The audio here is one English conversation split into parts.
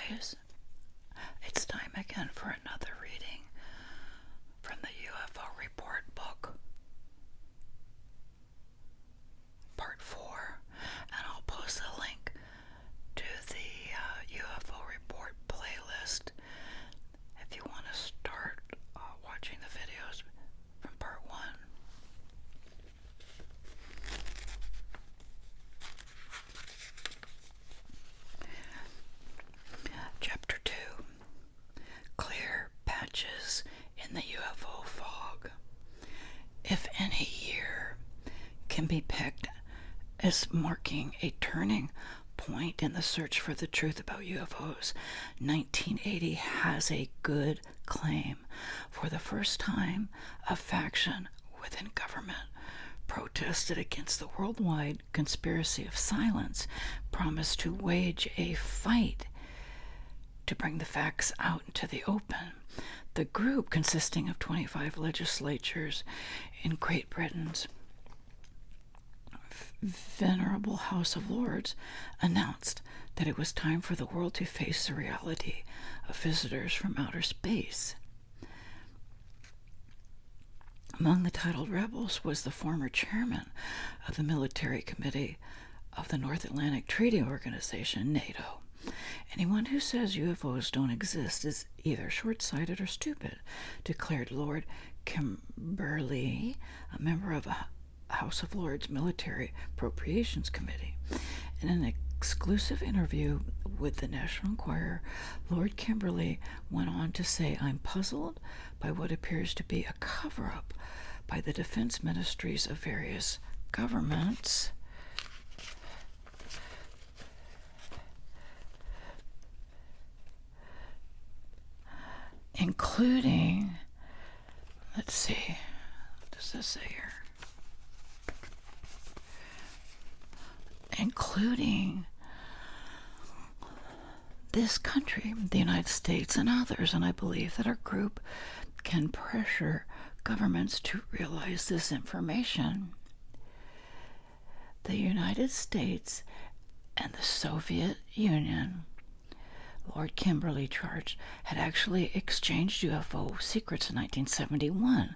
guys. It's time again for another reading from the UFO Report book, Part 4, and I'll post a link to the UFO Report playlist if you want to start watching the videos from Part 1. Chapter 2. Clear patches in the UFO fog. If any year can be pegged as marking a turning point in the search for the truth about UFOs, 1980 has a good claim. For the first time, a faction within government protested against the worldwide conspiracy of silence, promised to wage a fight to bring the facts out into the open. The group, consisting of 25 legislatures in Great Britain's Venerable House of Lords, announced that it was time for the world to face the reality of visitors from outer space. Among the titled rebels was the former chairman of the Military Committee of the North Atlantic Treaty Organization, NATO. Anyone who says UFOs don't exist is either short-sighted or stupid, declared Lord Kimberley, a member of a House of Lords Military Appropriations Committee. In an exclusive interview with the National Enquirer, Lord Kimberley went on to say, "I'm puzzled by what appears to be a cover-up by the defense ministries of various governments including, let's see, what does this say here? Including this country, the United States, and others, and I believe that our group can pressure governments to realize this information. The United States and the Soviet Union," Lord Kimberley charged, "had actually exchanged UFO secrets in 1971.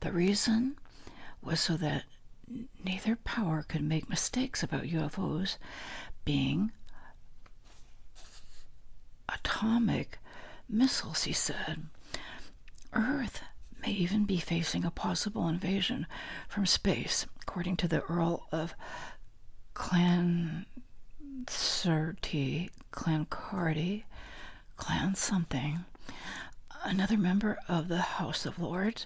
The reason was so that neither power could make mistakes about UFOs being atomic missiles," he said. "Earth may even be facing a possible invasion from space, according to the Earl of Clancarty, Clan something, another member of the House of Lords,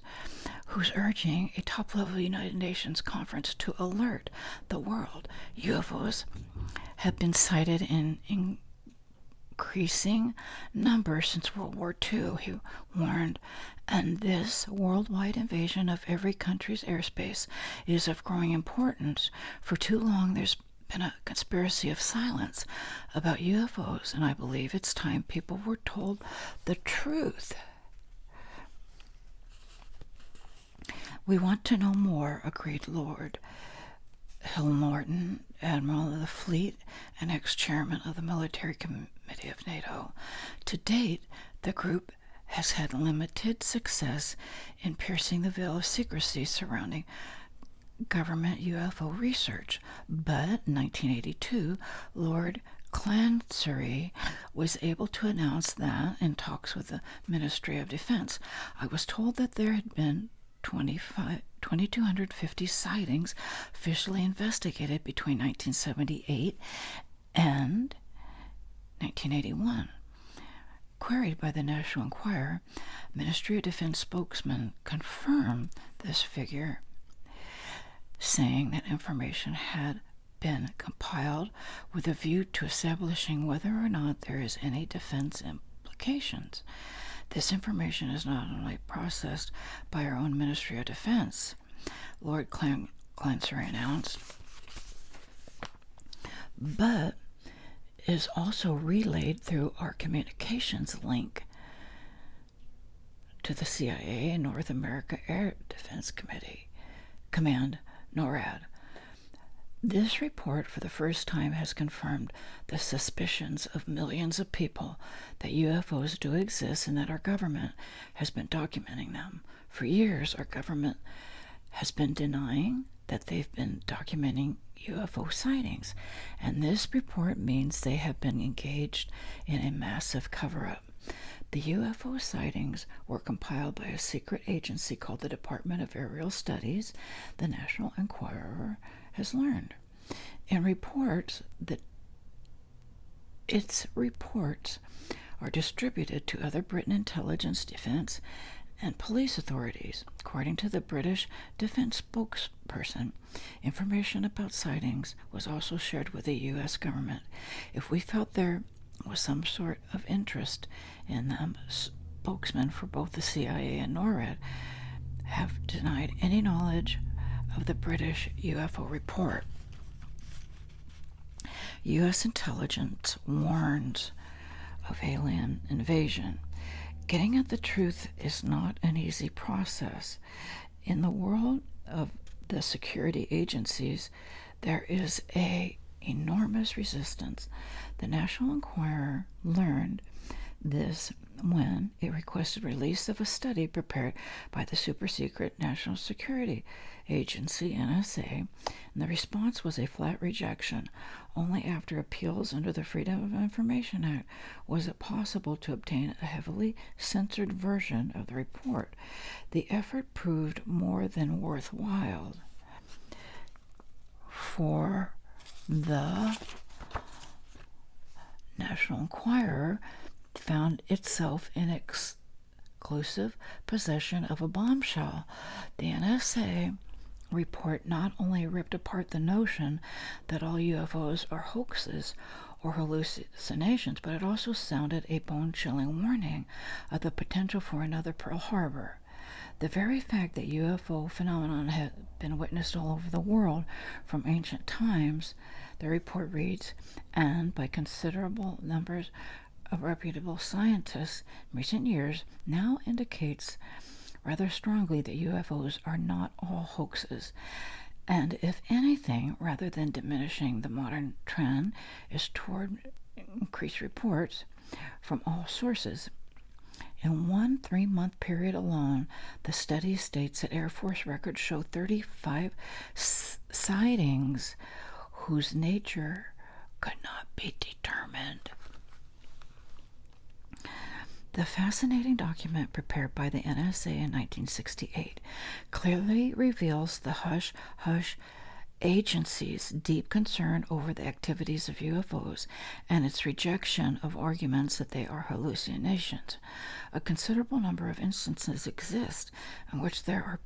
who's urging a top-level United Nations conference to alert the world. UFOs have been sighted in increasing numbers since World War II, he warned, and this worldwide invasion of every country's airspace is of growing importance. For too long, there's been a conspiracy of silence about UFOs, and I believe it's time people were told the truth. We want to know more," agreed Lord Hill Norton, Admiral of the Fleet and ex-chairman of the Military Committee of NATO. To date, the group has had limited success in piercing the veil of secrecy surrounding government UFO research, but in 1982, Lord Clancy was able to announce that, in talks with the Ministry of Defense, "I was told that there had been 2,250 sightings officially investigated between 1978 and 1981. Queried by the National Enquirer, Ministry of Defense spokesman confirmed this figure, saying that information had been compiled with a view to establishing whether or not there is any defense implications. This information is not only processed by our own Ministry of Defense," Lord Clancy announced, "but is also relayed through our communications link to the CIA and North America Air Defense Command, NORAD. This report for the first time has confirmed the suspicions of millions of people that UFOs do exist and that our government has been documenting them. For years, our government has been denying that they've been documenting UFO sightings, and this report means they have been engaged in a massive cover-up. The UFO sightings were compiled by a secret agency called the Department of Aerial Studies, the National Enquirer has learned. In reports that its reports are distributed to other Britain intelligence, defense, and police authorities. According to the British defense spokesperson, information about sightings was also shared with the U.S. government. If we felt there was some sort of interest in them, spokesmen for both the CIA and NORAD have denied any knowledge of the British UFO report. U.S. intelligence warns of alien invasion. Getting at the truth is not an easy process. In the world of the security agencies, there is an enormous resistance. The National Enquirer learned this when it requested release of a study prepared by the super-secret National Security Agency, NSA, and the response was a flat rejection. Only after appeals under the Freedom of Information Act was it possible to obtain a heavily censored version of the report. The effort proved more than worthwhile. For the National Enquirer found itself in exclusive possession of a bombshell. The NSA report not only ripped apart the notion that all UFOs are hoaxes or hallucinations, but it also sounded a bone-chilling warning of the potential for another Pearl Harbor. The very fact that UFO phenomenon had been witnessed all over the world from ancient times, the report reads, and by considerable numbers of reputable scientists in recent years, now indicates rather strongly that UFOs are not all hoaxes, and if anything, rather than diminishing, the modern trend is toward increased reports from all sources. In one 3-month period alone, the study states that Air Force records show 35 sightings whose nature could not be determined. The fascinating document prepared by the NSA in 1968 clearly reveals the hush-hush agency's deep concern over the activities of UFOs and its rejection of arguments that they are hallucinations. A considerable number of instances exist in which there are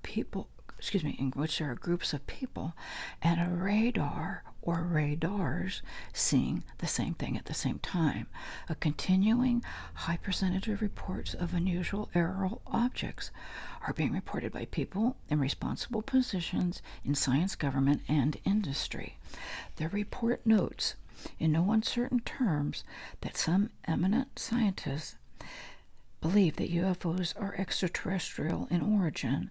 groups of people and a radar or radars seeing the same thing at the same time. A continuing high percentage of reports of unusual aerial objects are being reported by people in responsible positions in science, government, and industry. The report notes, in no uncertain terms, that some eminent scientists believe that UFOs are extraterrestrial in origin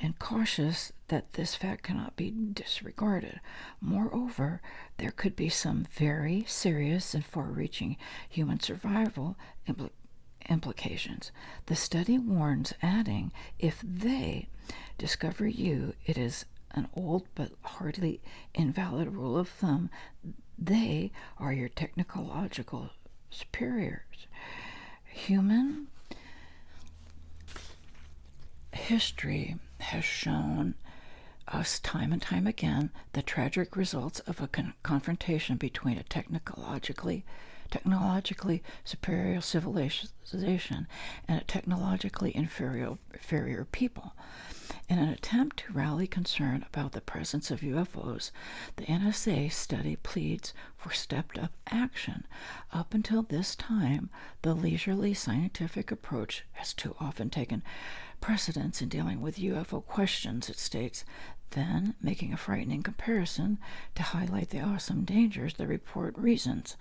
and cautious that this fact cannot be disregarded. Moreover, there could be some very serious and far-reaching human survival implications. The study warns, adding, if they discover you, it is an old but hardly invalid rule of thumb, they are your technological superiors. Human history has shown us time and time again the tragic results of a confrontation between a technologically superior civilization and a technologically inferior people. In an attempt to rally concern about the presence of UFOs, the NSA study pleads for stepped-up action. Up until this time, the leisurely scientific approach has too often taken precedence in dealing with UFO questions, it states. Then, making a frightening comparison to highlight the awesome dangers, the report reasons.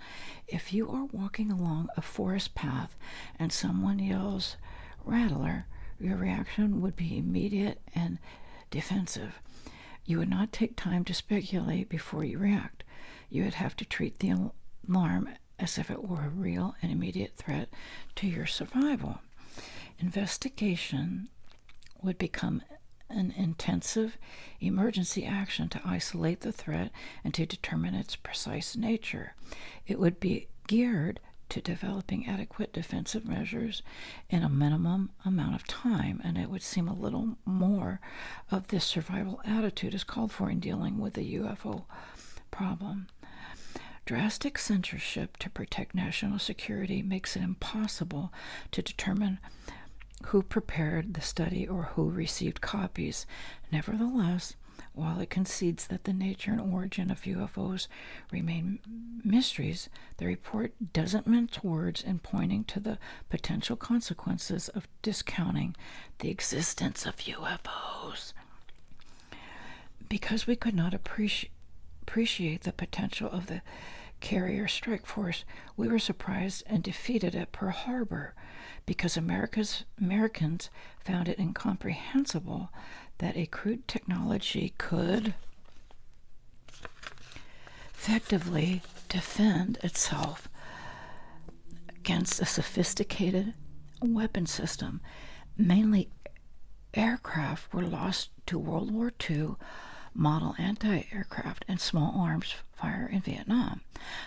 If you are walking along a forest path and someone yells, "Rattler," your reaction would be immediate and defensive. You would not take time to speculate before you react. You would have to treat the alarm as if it were a real and immediate threat to your survival. Investigation would become an intensive emergency action to isolate the threat and to determine its precise nature. It would be geared to developing adequate defensive measures in a minimum amount of time, and it would seem a little more of this survival attitude is called for in dealing with the UFO problem. Drastic censorship to protect national security makes it impossible to determine who prepared the study or who received copies. Nevertheless, while it concedes that the nature and origin of UFOs remain mysteries, the report doesn't mince words in pointing to the potential consequences of discounting the existence of UFOs. Because we could not appreciate the potential of the carrier strike force, we were surprised and defeated at Pearl Harbor, because Americans found it incomprehensible that a crude technology could effectively defend itself against a sophisticated weapon system. Mainly aircraft were lost to World War II model anti-aircraft and small arms fire in Vietnam.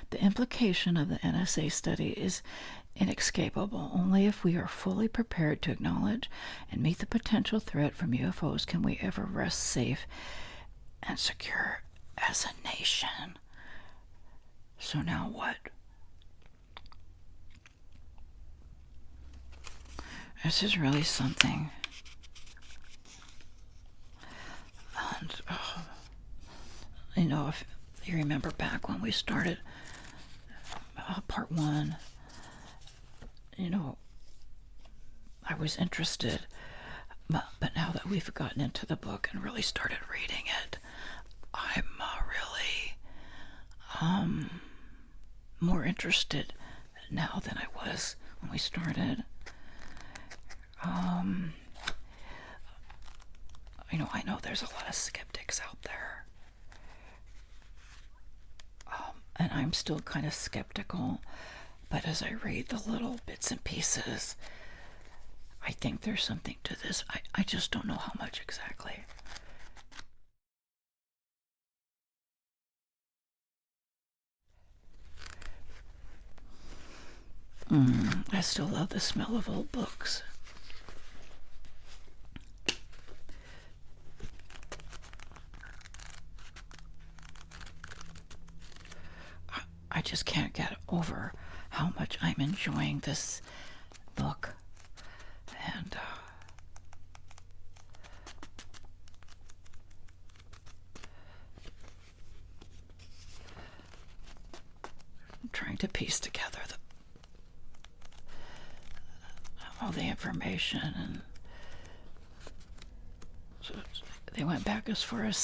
The implication of the NSA study is inescapable. Only if we are fully prepared to acknowledge and meet the potential threat from UFOs can we ever rest safe and secure as a nation. So now what? This is really something. And, if you remember back when we started part 1, I was interested, but now that we've gotten into the book and really started reading it, I'm really more interested now than I was when we started. I know there's a lot of skeptics out there, and I'm still kind of skeptical, but as I read the little bits and pieces, I think there's something to this. I just don't know how much exactly. I still love the smell of old books. I just can't get over how much I'm enjoying this book. And I'm trying to piece together all the information, and so they went back as far as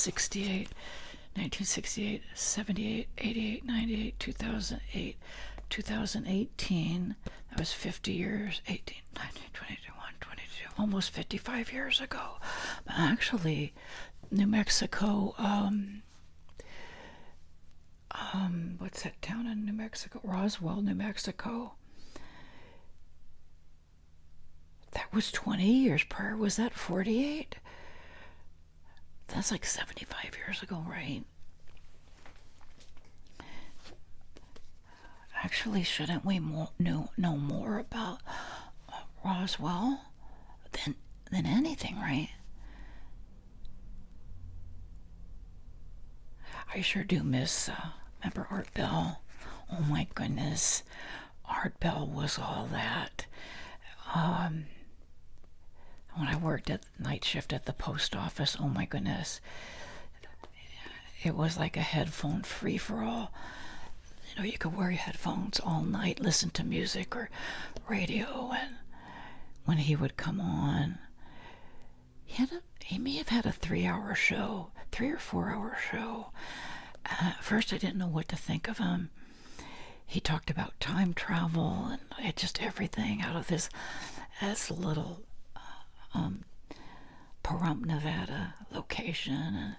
1968, 78, 88, 98, 2008, 2018. That was 50 years, 18, 19, 21, 22, almost 55 years ago. But actually, New Mexico, what's that town in New Mexico? Roswell, New Mexico. That was 20 years prior. Was that 48? That's like 75 years ago, right? Actually, shouldn't we know more about Roswell than anything, right? I sure do miss, remember Art Bell? Oh my goodness, Art Bell was all that. When I worked at night shift at the post office, oh my goodness, it was like a headphone free-for-all. You could wear your headphones all night, listen to music or radio, and when he would come on, he may have had a 3-hour show, 3 or 4 hour show. At first I didn't know what to think of him. He talked about time travel and just everything out of this little Pahrump, Nevada location, and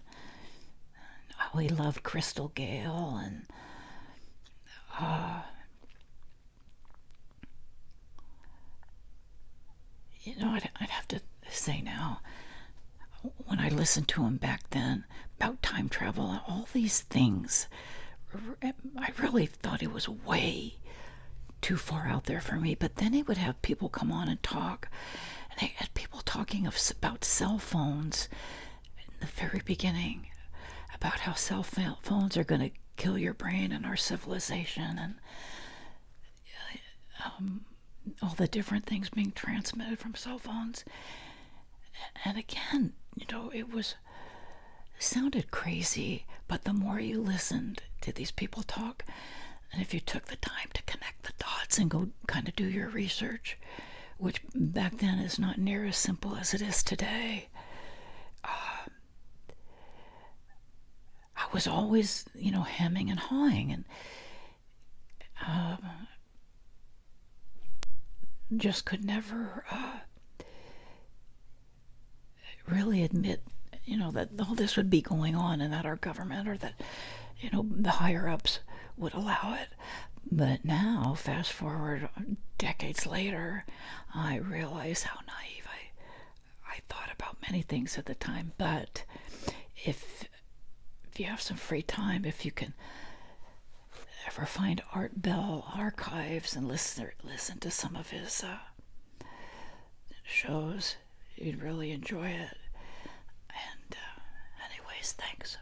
how he loved Crystal Gale, and I'd have to say now, when I listened to him back then about time travel and all these things, I really thought it was way too far out there for me. But then he would have people come on and talk, and they had people talking about cell phones in the very beginning, about how cell phones are going to kill your brain and our civilization, and all the different things being transmitted from cell phones. And again, it sounded crazy, but the more you listened to these people talk, and if you took the time to connect the dots and go kind of do your research, which back then is not near as simple as it is today, I was always, hemming and hawing, and just could never really admit, that all this would be going on, and that our government, or that, the higher ups would allow it. But now, fast forward decades later, I realize how naive I thought about many things at the time. But if you have some free time, if you can ever find Art Bell archives and listen to some of his shows, you'd really enjoy it. And anyways, thanks.